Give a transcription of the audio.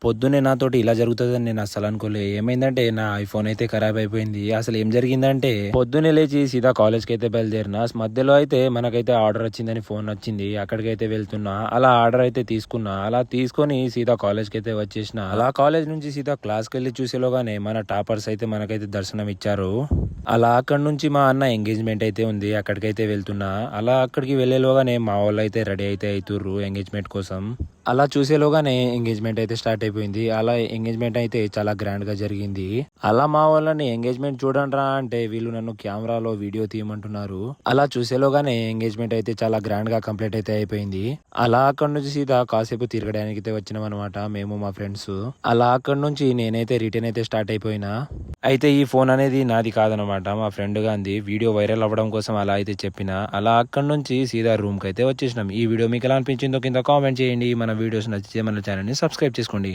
పొద్దున్నే నాతోటి ఇలా జరుగుతుందని నేను అస్సలు అనుకోలే. ఏమైందంటే నా ఐఫోన్ అయితే ఖరాబ్ అయిపోయింది. అసలు ఏం జరిగిందంటే పొద్దున్నే లేచి సీదా కాలేజ్కి అయితే బయలుదేరిన. మధ్యలో అయితే మనకైతే ఆర్డర్ వచ్చిందని ఫోన్ వచ్చింది. అక్కడికైతే వెళ్తున్నా. అలా ఆర్డర్ అయితే తీసుకున్నా. అలా తీసుకొని సీదా కాలేజ్కి అయితే వచ్చేసిన. అలా కాలేజ్ నుంచి సీదా క్లాస్కి వెళ్ళి చూసేలోగానే మన టాపర్స్ అయితే మనకైతే దర్శనం ఇచ్చారు. అలా అక్కడ నుంచి మా అన్న ఎంగేజ్మెంట్ అయితే ఉంది. అక్కడికైతే వెళ్తున్నా. అలా అక్కడికి వెళ్ళేలోగానే మా వాళ్ళు అయితే రెడీ అయితే అవుతుర్రు ఎంగేజ్మెంట్ కోసం. అలా చూసేలోగానే ఎంగేజ్మెంట్ అయితే స్టార్ట్ అయిపోయింది. అలా ఎంగేజ్మెంట్ అయితే చాలా గ్రాండ్ గా జరిగింది. అలా మా వాళ్ళని ఎంగేజ్మెంట్ చూడండి రా అంటే వీళ్ళు నన్ను కెమెరాలో వీడియో తీయమంటున్నారు. అలా చూసేలోగానే ఎంగేజ్మెంట్ అయితే చాలా గ్రాండ్ గా కంప్లీట్ అయితే అయిపోయింది. అలా అక్కడ నుంచి సీదా కాసేపు తిరగడానికి అయితే వచ్చినాం అనమాట మేము మా ఫ్రెండ్స్. అలా అక్కడ నుంచి నేనైతే రిటర్న్ అయితే స్టార్ట్ అయిపోయినా. అయితే ఈ ఫోన్ అనేది నాది కాదనమాట, మా ఫ్రెండ్ గాంది. వీడియో వైరల్ అవ్వడం కోసం అలా అయితే చెప్పిన. అలా అక్కడ నుంచి సీదా రూమ్ కి అయితే వచ్చేసినాం. ఈ వీడియో మీకు ఎలా అనిపించిందో కింద కామెంట్ చేయండి. మన వీడియోస్ నచ్చితే మన ఛానల్ ని సబ్స్క్రైబ్ చేసుకోండి.